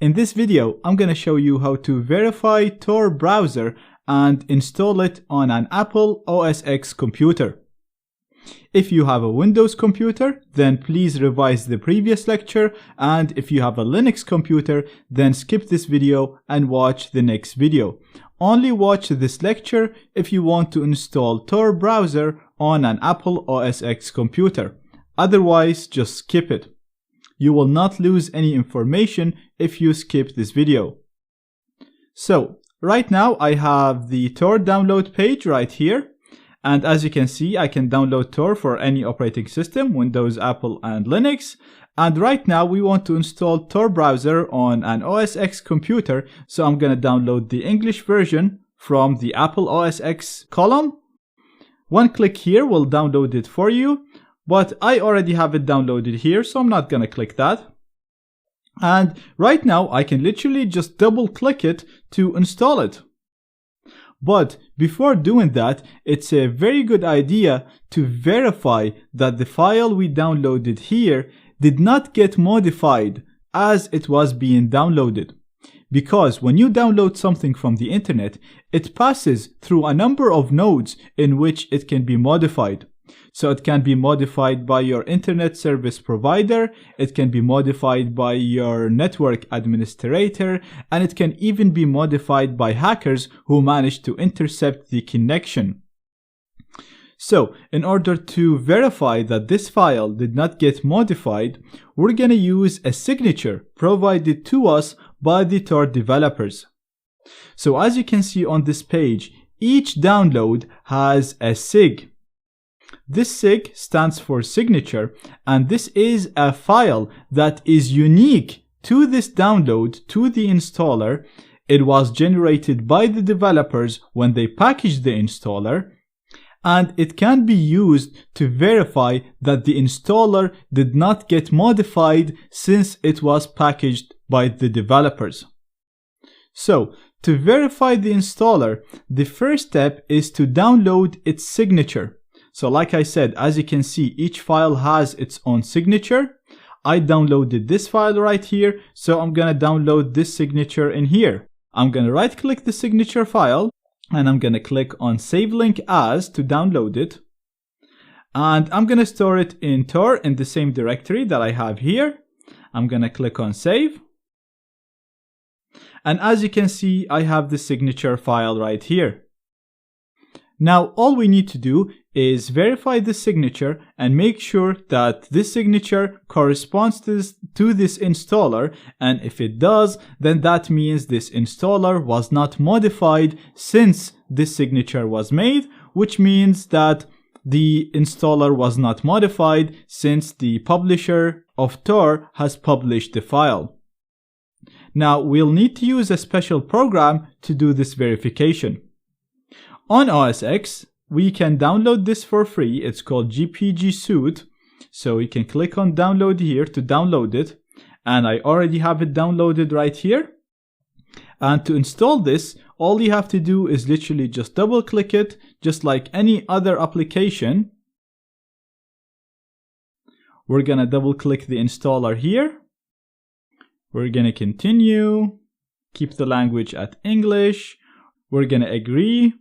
In this video, I'm going to show you how to verify Tor Browser and install it on an Apple OS X computer. If you have a Windows computer, then please revise the previous lecture, and if you have a Linux computer, then skip this video and watch the next video. Only watch this lecture if you want to install Tor Browser on an Apple OS X computer. Otherwise, just skip it. You will not lose any information if you skip this video. So, right now I have the Tor download page right here. And as you can see, I can download Tor for any operating system, Windows, Apple, and Linux. And right now we want to install Tor Browser on an OS X computer. So I'm going to download the English version from the Apple OS X column. One click here will download it for you. But I already have it downloaded here, so I'm not going to click that. And right now I can literally just double click it to install it. But before doing that, it's a very good idea to verify that the file we downloaded here did not get modified as it was being downloaded. Because when you download something from the internet, it passes through a number of nodes in which it can be modified. So it can be modified by your internet service provider, it can be modified by your network administrator, and it can even be modified by hackers who manage to intercept the connection. So, in order to verify that this file did not get modified, we're going to use a signature provided to us by the Tor developers. So as you can see on this page, each download has a SIG. This SIG stands for signature, and this is a file that is unique to this download, to the installer. It was generated by the developers when they packaged the installer, and it can be used to verify that the installer did not get modified since it was packaged by the developers. So, to verify the installer, the first step is to download its signature. So like I said, as you can see, each file has its own signature. I downloaded this file right here, so I'm going to download this signature in here. I'm going to right click the signature file, and I'm going to click on Save Link As to download it. And I'm going to store it in Tor in the same directory that I have here. I'm going to click on Save. And as you can see, I have the signature file right here. Now, all we need to do is verify the signature and make sure that this signature corresponds to this installer, and if it does, then that means this installer was not modified since this signature was made, which means that the installer was not modified since the publisher of Tor has published the file. Now, we'll need to use a special program to do this verification. On OS X, we can download this for free. It's called GPG Suite. So you can click on download here to download it. And I already have it downloaded right here. And to install this, all you have to do is literally just double click it, just like any other application. We're going to double click the installer here. We're going to continue. Keep the language at English. We're going to agree.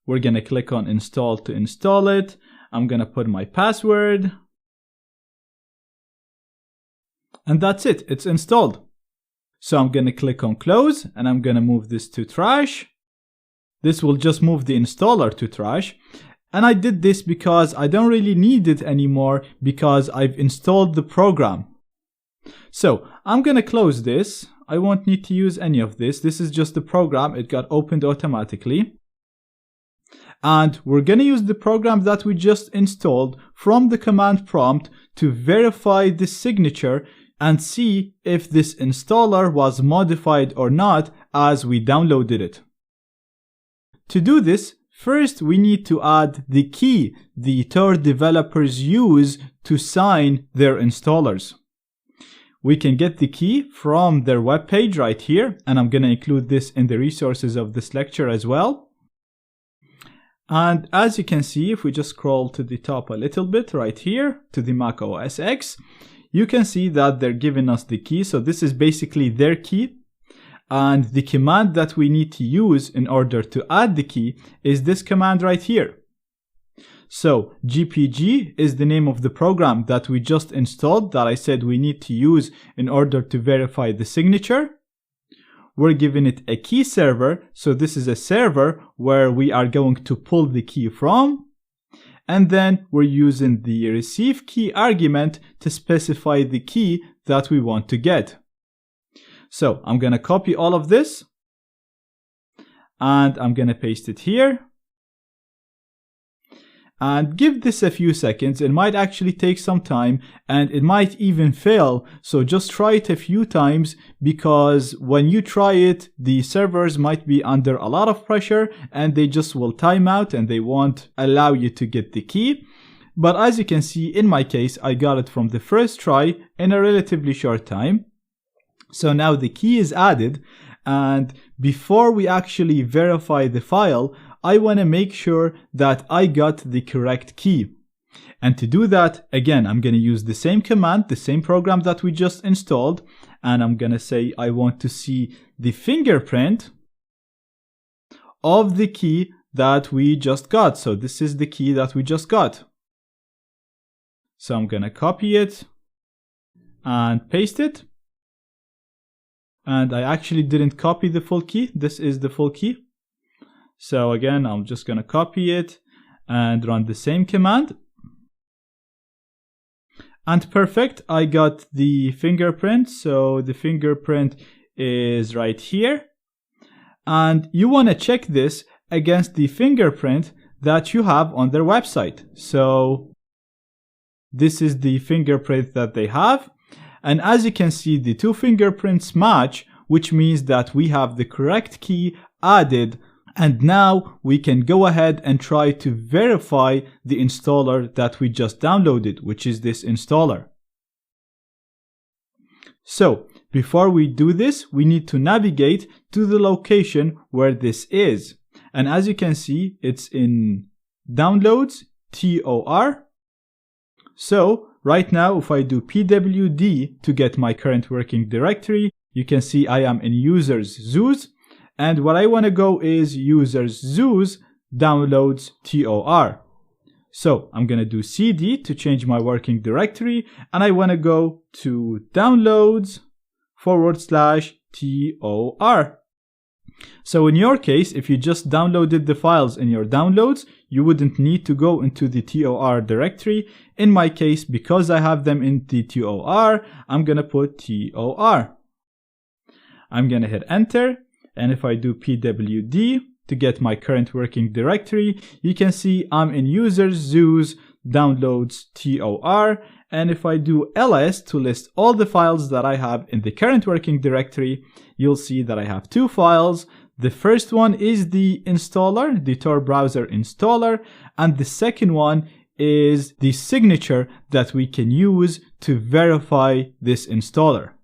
We're going to click on install to install it. I'm going to put my password. And that's it. It's installed. So I'm going to click on close and I'm going to move this to trash. This will just move the installer to trash. And I did this because I don't really need it anymore because I've installed the program. So I'm going to close this. I won't need to use any of this. This is just the program. It got opened automatically. And we're going to use the program that we just installed from the command prompt to verify this signature and see if this installer was modified or not as we downloaded it. To do this, first we need to add the key the Tor developers use to sign their installers. We can get the key from their webpage right here, and I'm going to include this in the resources of this lecture as well. And as you can see, if we just scroll to the top a little bit right here to the Mac OS X, you can see that they're giving us the key. So this is basically their key. And the command that we need to use in order to add the key is this command right here. So GPG is the name of the program that we just installed that I said we need to use in order to verify the signature. We're giving it a key server. So this is a server where we are going to pull the key from. And then we're using the receive key argument to specify the key that we want to get. So I'm going to copy all of this and I'm going to paste it here. And give this a few seconds. It might actually take some time and it might even fail. So just try it a few times, because when you try it, the servers might be under a lot of pressure and they just will time out and they won't allow you to get the key. But as you can see, in my case, I got it from the first try in a relatively short time. So now the key is added, and before we actually verify the file, I want to make sure that I got the correct key. And to do that, again, I'm going to use the same command, the same program that we just installed, and I'm going to say I want to see the fingerprint of the key that we just got. So this is the key that we just got. So I'm going to copy it and paste it. And I actually didn't copy the full key. This is the full key. So again, I'm just going to copy it and run the same command. And perfect, I got the fingerprint. So the fingerprint is right here. And you want to check this against the fingerprint that you have on their website. So this is the fingerprint that they have. And as you can see, the two fingerprints match, which means that we have the correct key added. And now we can go ahead and try to verify the installer that we just downloaded, which is this installer. So before we do this, we need to navigate to the location where this is. And as you can see, it's in Downloads, TOR. So right now, if I do pwd to get my current working directory, you can see I am in users zoos. And what I want to go is users zoos downloads TOR. So I'm going to do cd to change my working directory. And I want to go to downloads /TOR. So in your case, if you just downloaded the files in your downloads, you wouldn't need to go into the TOR directory. In my case, because I have them in the TOR, I'm going to put TOR. I'm going to hit enter. And if I do pwd to get my current working directory, you can see I'm in users zoos downloads TOR. And if I do ls to list all the files that I have in the current working directory, you'll see that I have two files. The first one is the installer, the Tor Browser installer, and the second one is the signature that we can use to verify this installer.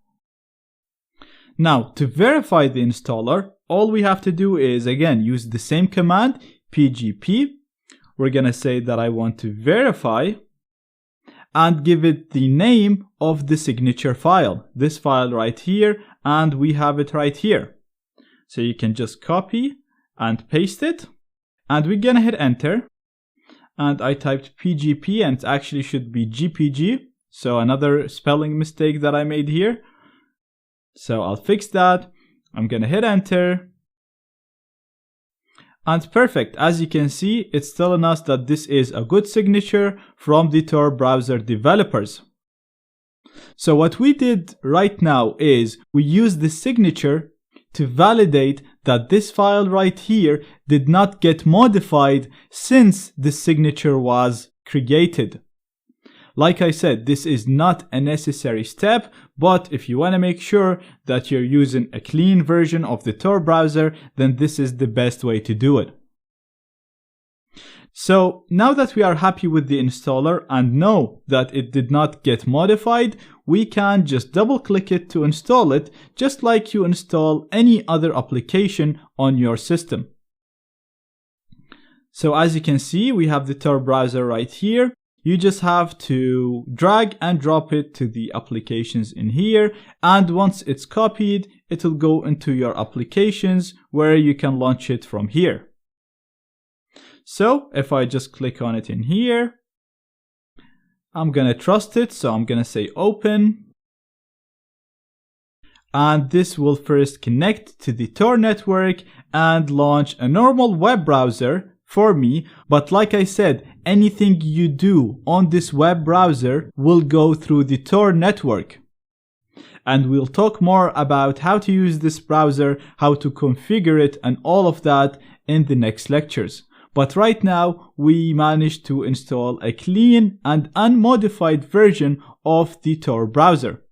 Now, to verify the installer, all we have to do is, again, use the same command, pgp. We're going to say that I want to verify and give it the name of the signature file, this file right here, and we have it right here. So you can just copy and paste it, and we're going to hit enter. And I typed pgp and it actually should be gpg. So another spelling mistake that I made here. So I'll fix that. I'm going to hit enter. And perfect. As you can see, it's telling us that this is a good signature from the Tor Browser developers. So what we did right now is we used the signature to validate that this file right here did not get modified since the signature was created. Like I said, this is not a necessary step, but if you want to make sure that you're using a clean version of the Tor browser, then this is the best way to do it. So now that we are happy with the installer and know that it did not get modified, we can just double click it to install it, just like you install any other application on your system. So as you can see, we have the Tor browser right here. you just have to drag and drop it to the applications in here, and once it's copied, it will go into your applications where you can launch it from here. So if I just click on it in here, I'm gonna trust it, so I'm gonna say open. And this will first connect to the Tor network and launch a normal web browser for me. But like I said, anything you do on this web browser will go through the Tor network. And we'll talk more about how to use this browser, how to configure it, and all of that in the next lectures. But right now, we managed to install a clean and unmodified version of the Tor browser.